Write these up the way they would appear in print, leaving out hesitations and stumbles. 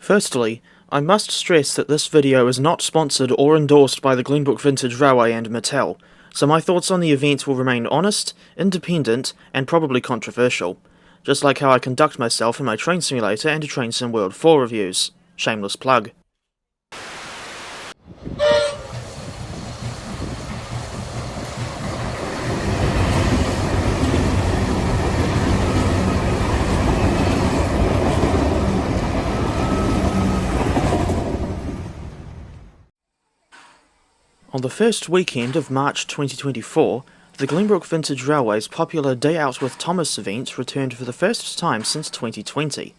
Firstly, I must stress that this video is not sponsored or endorsed by the Glenbrook Vintage Railway and Mattel, so my thoughts on the event will remain honest, independent, and probably controversial, just like how I conduct myself in my Train Simulator and Train Sim World 4 reviews. Shameless plug. On the first weekend of March 2024, the Glenbrook Vintage Railway's popular Day Out with Thomas event returned for the first time since 2020.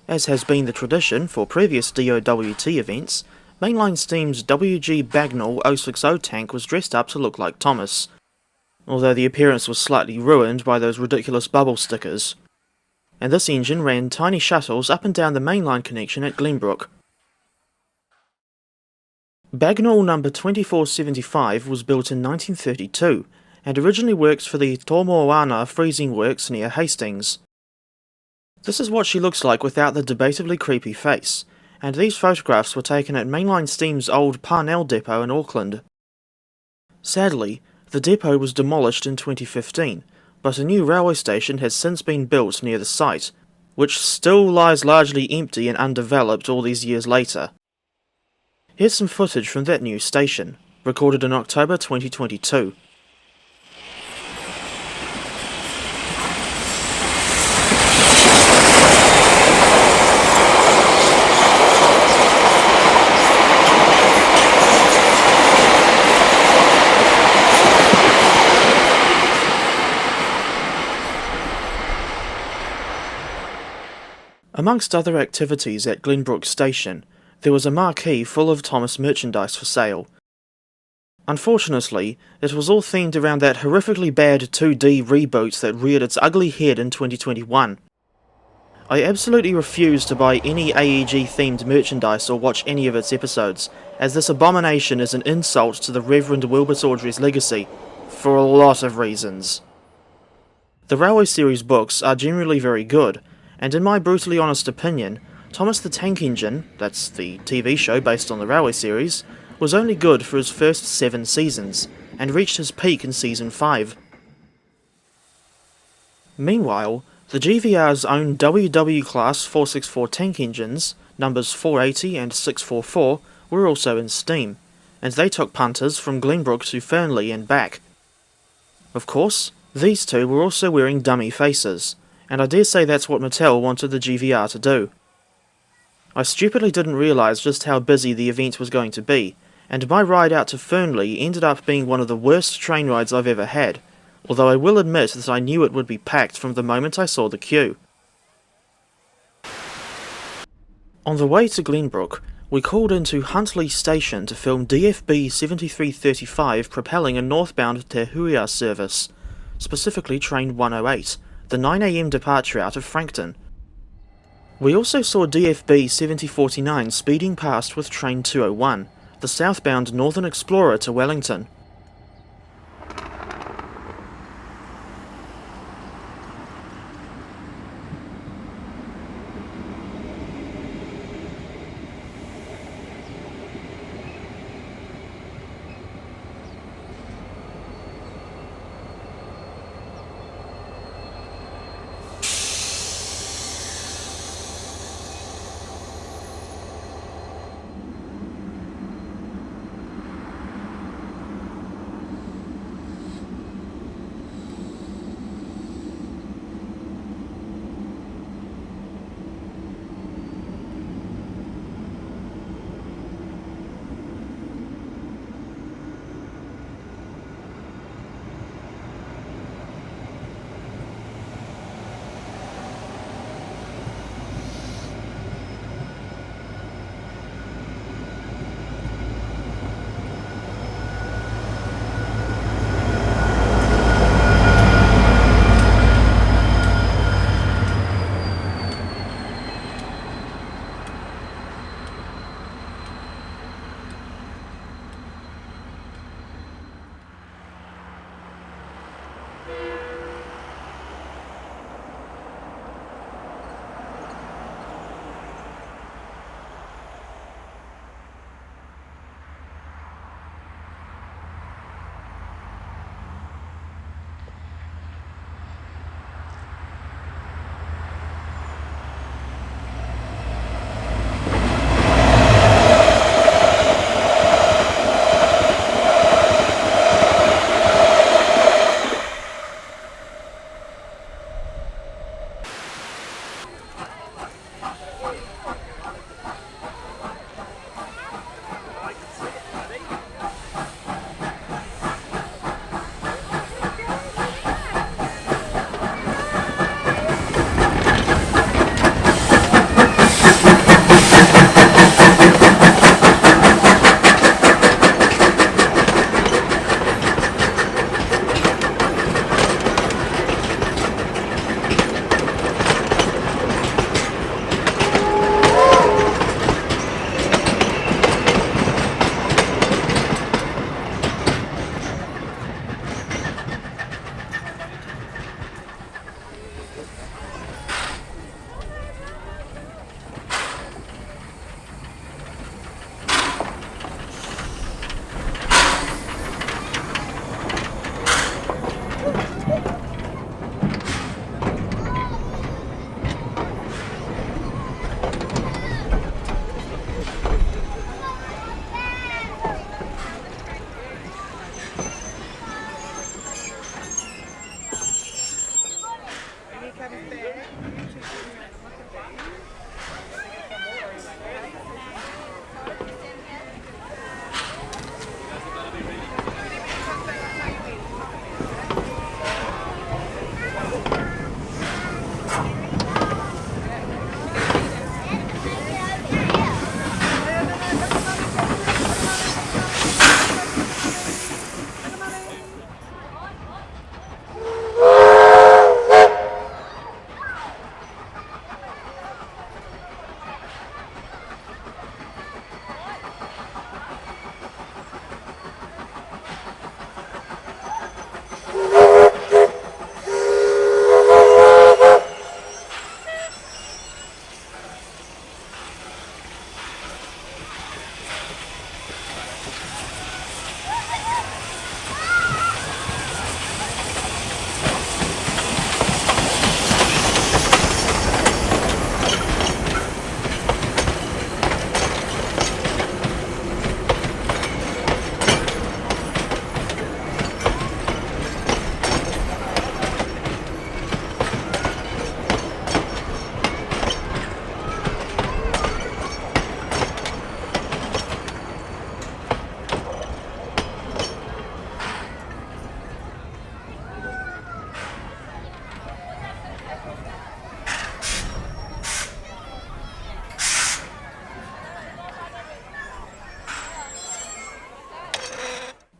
As has been the tradition for previous DOWT events, Mainline Steam's WG Bagnall 060 tank was dressed up to look like Thomas, although the appearance was slightly ruined by those ridiculous bubble stickers. And this engine ran tiny shuttles up and down the mainline connection at Glenbrook. Bagnall number 2475 was built in 1932 and originally worked for the Tomoana freezing works near Hastings. This is what she looks like without the debatably creepy face, and these photographs were taken at Mainline Steam's old Parnell depot in Auckland. Sadly, the depot was demolished in 2015, but a new railway station has since been built near the site, which still lies largely empty and undeveloped all these years later. Here's some footage from that new station, recorded in October 2022. Amongst other activities at Glenbrook Station, there was a marquee full of Thomas merchandise for sale. Unfortunately, it was all themed around that horrifically bad 2D reboot that reared its ugly head in 2021. I absolutely refuse to buy any AEG-themed merchandise or watch any of its episodes, as this abomination is an insult to the Reverend Wilbert Awdry's legacy, for a lot of reasons. The Railway series books are generally very good, and in my brutally honest opinion, Thomas the Tank Engine, that's the TV show based on the Railway series, was only good for his first 7 seasons, and reached his peak in Season 5. Meanwhile, the GVR's own WW Class 464 tank engines, numbers 480 and 644, were also in steam, and they took punters from Glenbrook to Fernleigh and back. Of course, these two were also wearing dummy faces, and I dare say that's what Mattel wanted the GVR to do. I stupidly didn't realise just how busy the event was going to be, and my ride out to Fernleigh ended up being one of the worst train rides I've ever had, although I will admit that I knew it would be packed from the moment I saw the queue. On the way to Glenbrook, we called into Huntly Station to film DFB 7335 propelling a northbound Te Huia service, specifically Train 108, the 9 AM departure out of Frankton. We also saw DFB 7049 speeding past with Train 201, the southbound Northern Explorer to Wellington.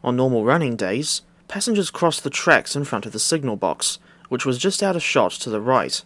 On normal running days, passengers crossed the tracks in front of the signal box, which was just out of shot to the right.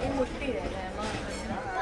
ये मुट्ठी है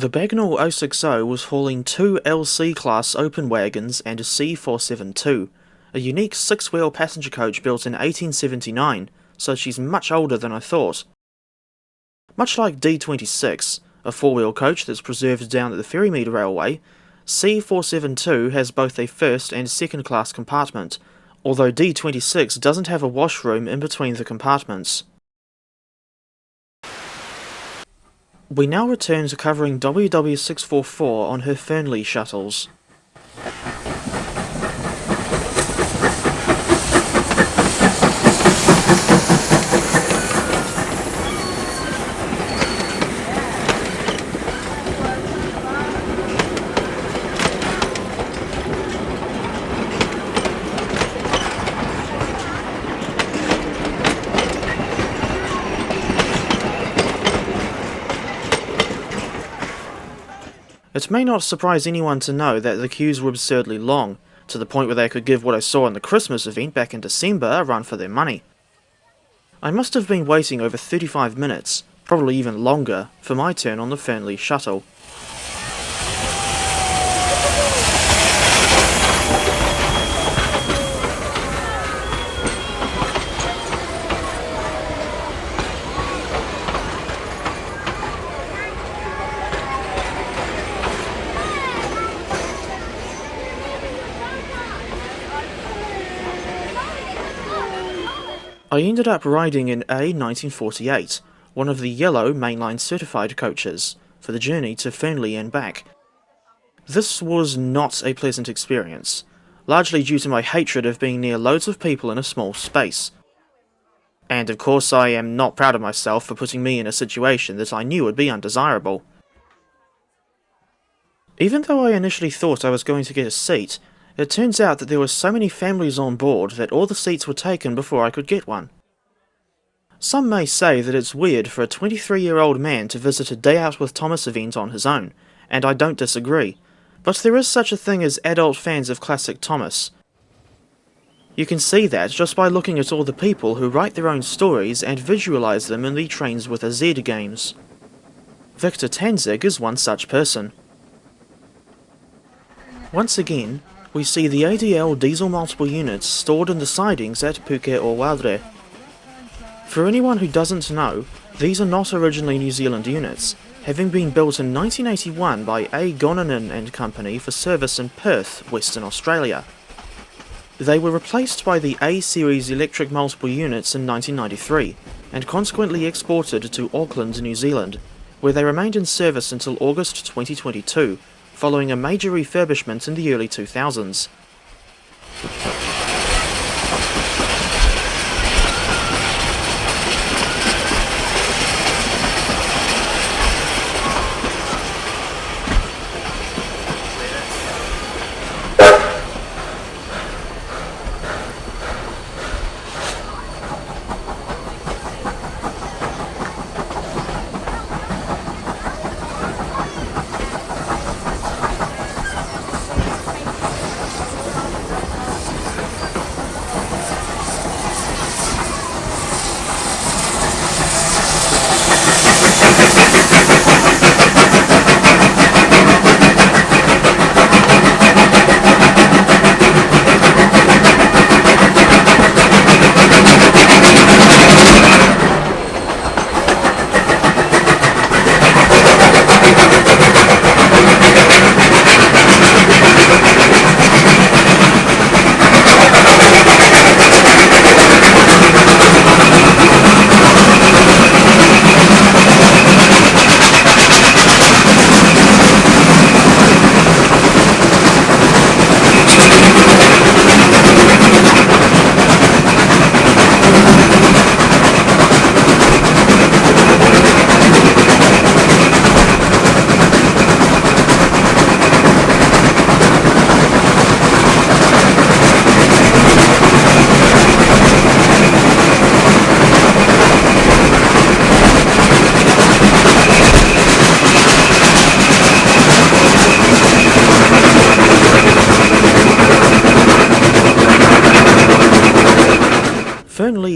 The Bagnall 060 was hauling two LC class open wagons and a C472, a unique six-wheel passenger coach built in 1879, so she's much older than I thought. Much like D26, a four-wheel coach that's preserved down at the Fernleigh Railway, C472 has both a first and second class compartment, although D26 doesn't have a washroom in between the compartments. We now return to covering WW644 on her Fernleigh shuttles. It may not surprise anyone to know that the queues were absurdly long, to the point where they could give what I saw in the Christmas event back in December a run for their money. I must have been waiting over 35 minutes, probably even longer, for my turn on the Fernleigh shuttle. I ended up riding in A1948, one of the yellow Mainline certified coaches, for the journey to Fernleigh and back. This was not a pleasant experience, largely due to my hatred of being near loads of people in a small space. And of course I am not proud of myself for putting me in a situation that I knew would be undesirable. Even though I initially thought I was going to get a seat, it turns out that there were so many families on board that all the seats were taken before I could get one. Some may say that it's weird for a 23-year-old man to visit a Day Out with Thomas event on his own, and I don't disagree, but there is such a thing as adult fans of classic Thomas. You can see that just by looking at all the people who write their own stories and visualise them in the Trainz with a Z games. Victor Tanzig is one such person. Once again, we see the ADL diesel multiple units stored in the sidings at Puke or Wadre. For anyone who doesn't know, these are not originally New Zealand units, having been built in 1981 by A. Gonanen and Company for service in Perth, Western Australia. They were replaced by the A-series electric multiple units in 1993, and consequently exported to Auckland, New Zealand, where they remained in service until August 2022, following a major refurbishment in the early 2000s.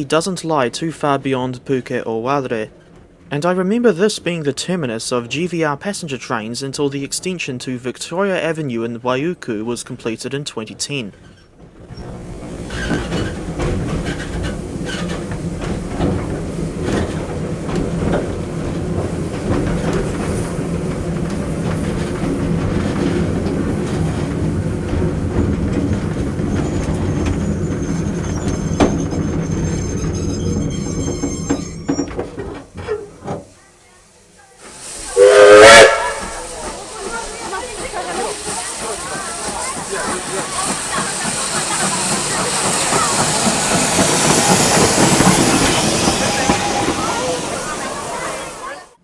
doesn't lie too far beyond Phuket or Wadre, and I remember this being the terminus of GVR passenger trains until the extension to Victoria Avenue in Waiuku was completed in 2010.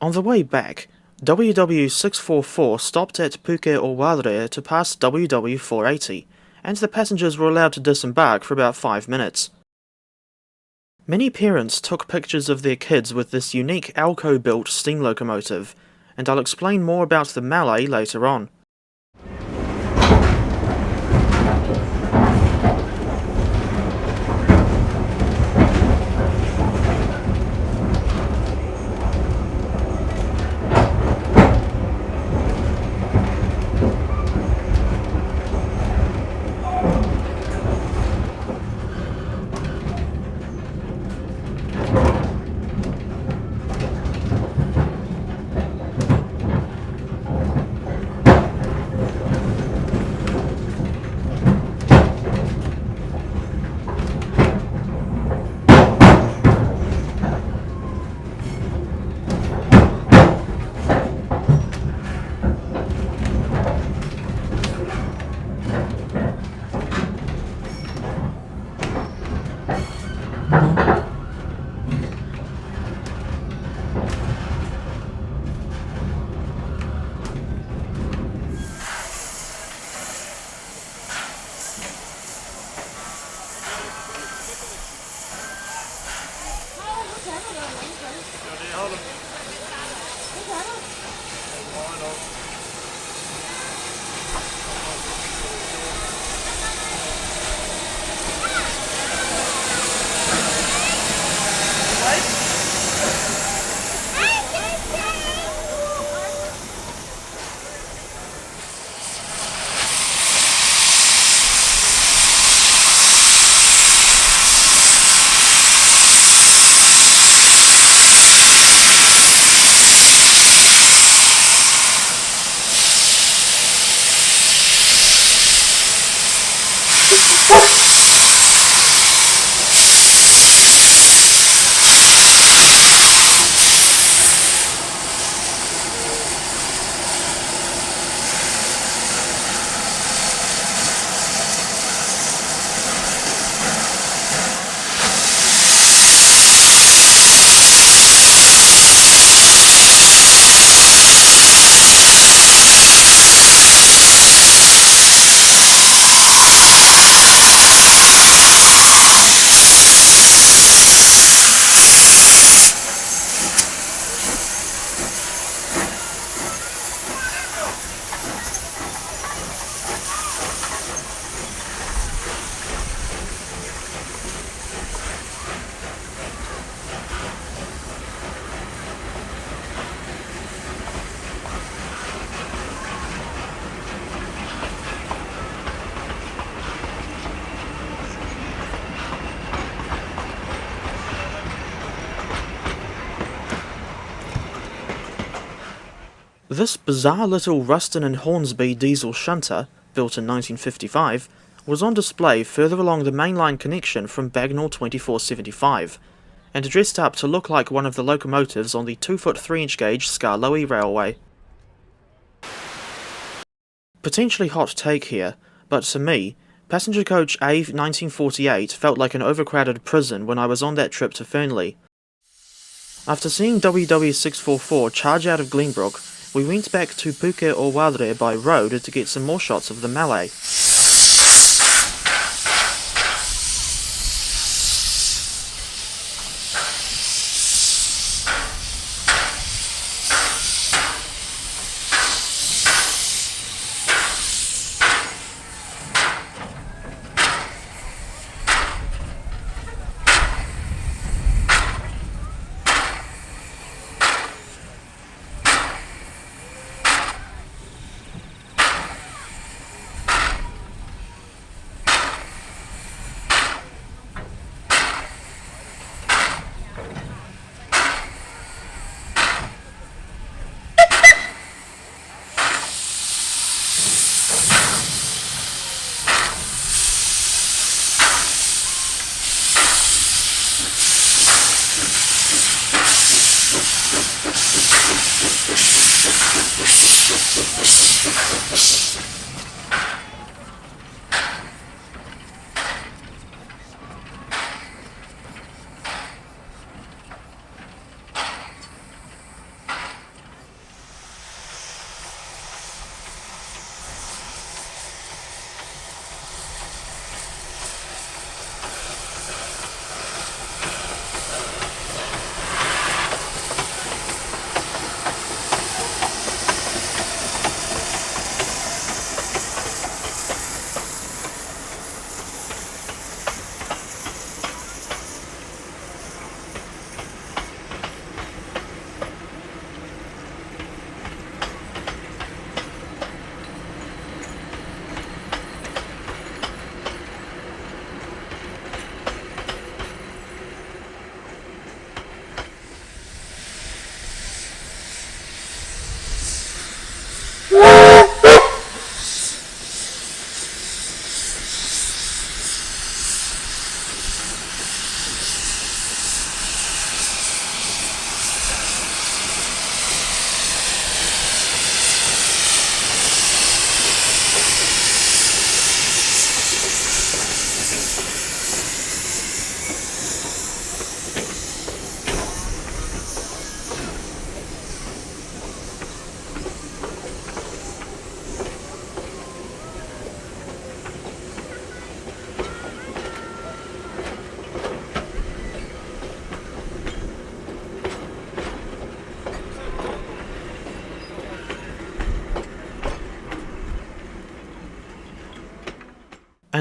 On the way back, WW644 stopped at Phuket or Wadre to pass WW480, and the passengers were allowed to disembark for about 5 minutes. Many parents took pictures of their kids with this unique Alco-built steam locomotive, and I'll explain more about the Mallet later on. This bizarre little Ruston and Hornsby diesel shunter, built in 1955, was on display further along the mainline connection from Bagnall 2475, and dressed up to look like one of the locomotives on the 2-foot 3-inch gauge KiwiRail Railway. Potentially hot take here, but to me, passenger coach A 1948 felt like an overcrowded prison when I was on that trip to Fernleigh. After seeing WW644 charge out of Glenbrook, we went back to Phuket or Wadre by road to get some more shots of the Mallet.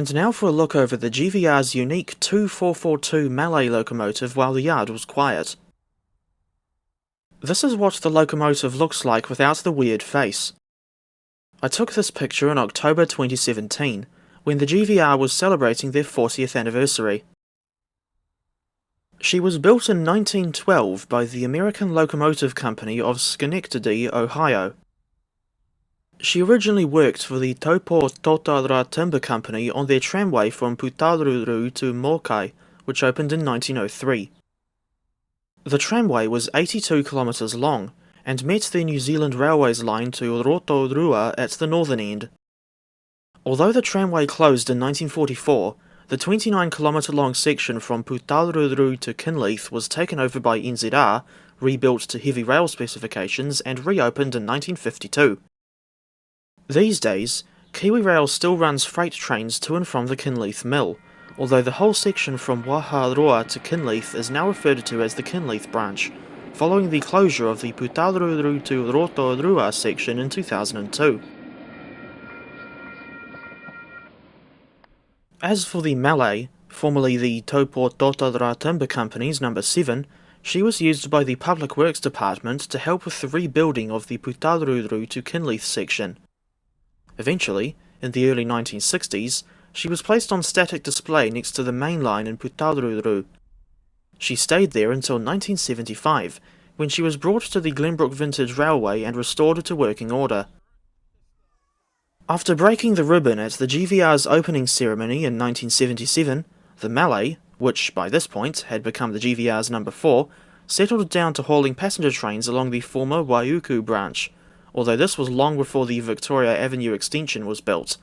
And now for a look over the GVR's unique 2442 Mallet locomotive while the yard was quiet. This is what the locomotive looks like without the weird face. I took this picture in October 2017, when the GVR was celebrating their 40th anniversary. She was built in 1912 by the American Locomotive Company of Schenectady, Ohio. She originally worked for the Taupo Totara Timber Company on their tramway from Putaruru to Mokai, which opened in 1903. The tramway was 82 kilometres long, and met the New Zealand Railways line to Rotorua at the northern end. Although the tramway closed in 1944, the 29-kilometre long section from Putaruru to Kinleith was taken over by NZR, rebuilt to heavy rail specifications, and reopened in 1952. These days, KiwiRail still runs freight trains to and from the Kinleith Mill, although the whole section from Waharoa to Kinleith is now referred to as the Kinleith branch, following the closure of the Putaruru to Rotorua section in 2002. As for the Mallet, formerly the Taupo Totara Timber Company's number 7, she was used by the Public Works Department to help with the rebuilding of the Putaruru to Kinleith section. Eventually, in the early 1960s, she was placed on static display next to the Mainline in Putaruru. She stayed there until 1975, when she was brought to the Glenbrook Vintage Railway and restored to working order. After breaking the ribbon at the GVR's opening ceremony in 1977, the Mallet, which by this point had become the GVR's number 4, settled down to hauling passenger trains along the former Waiuku branch, although this was long before the Victoria Avenue extension was built.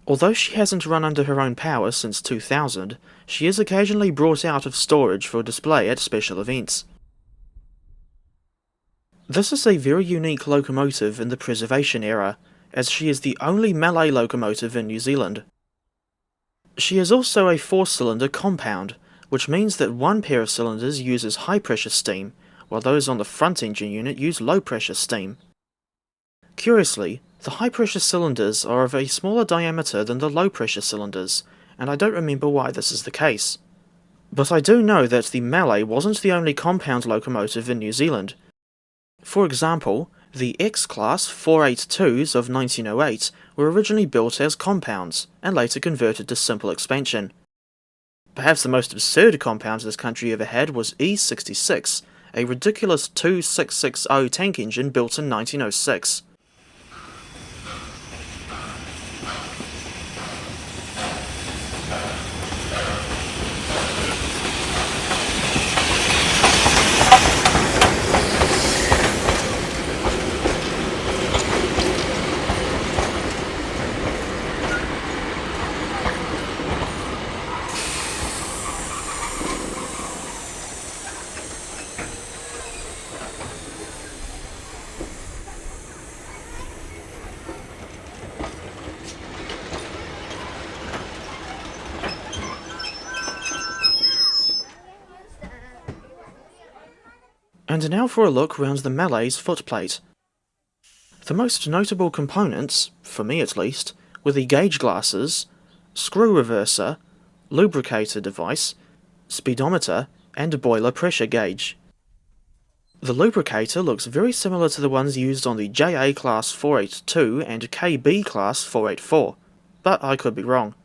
Although she hasn't run under her own power since 2000, she is occasionally brought out of storage for display at special events. This is a very unique locomotive in the preservation era, as she is the only Mallet locomotive in New Zealand. She is also a 4-cylinder compound, which means that one pair of cylinders uses high-pressure steam, while those on the front engine unit use low-pressure steam. Curiously, the high-pressure cylinders are of a smaller diameter than the low-pressure cylinders, and I don't remember why this is the case. But I do know that the Mallet wasn't the only compound locomotive in New Zealand. For example, the X-Class 482s of 1908 were originally built as compounds, and later converted to simple expansion. Perhaps the most absurd compound this country ever had was E66, a ridiculous 2660 tank engine built in 1906. And now for a look round the Mallet's footplate. The most notable components, for me at least, were the gauge glasses, screw reverser, lubricator device, speedometer, and a boiler pressure gauge. The lubricator looks very similar to the ones used on the JA Class 482 and KB Class 484, but I could be wrong.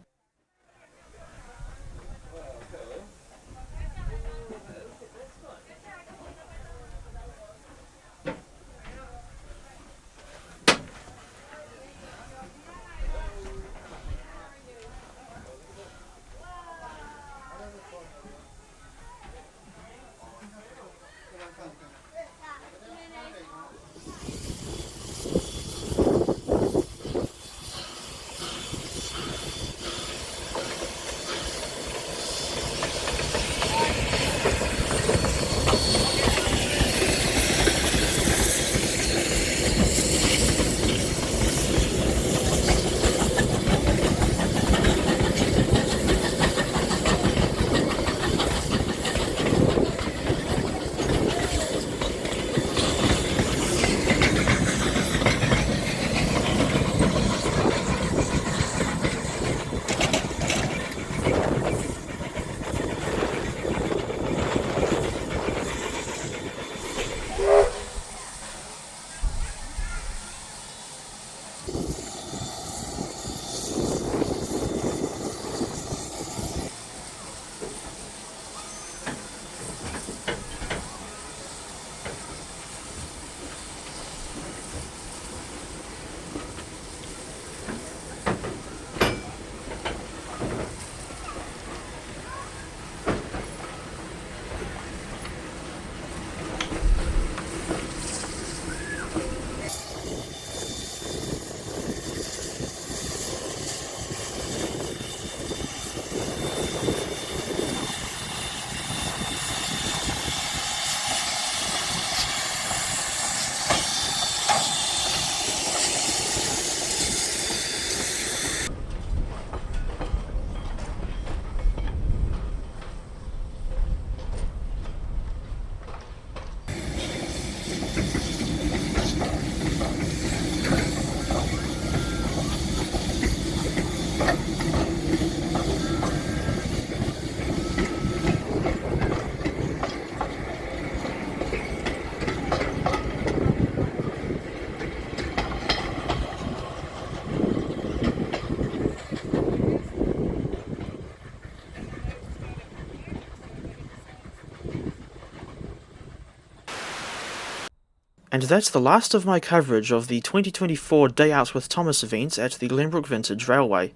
And that's the last of my coverage of the 2024 Day Out with Thomas event at the Glenbrook Vintage Railway.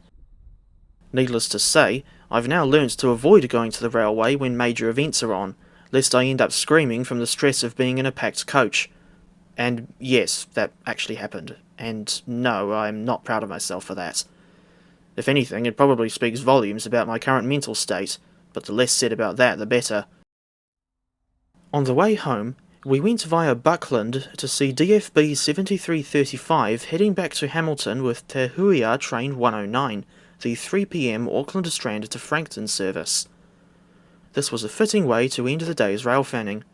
Needless to say, I've now learnt to avoid going to the railway when major events are on, lest I end up screaming from the stress of being in a packed coach. And yes, that actually happened, and no, I'm not proud of myself for that. If anything, it probably speaks volumes about my current mental state, but the less said about that, the better. On the way home, we went via Buckland to see DFB 7335 heading back to Hamilton with Te Huia Train 109, the 3 p.m. Auckland Strand to Frankton service. This was a fitting way to end the day's rail fanning.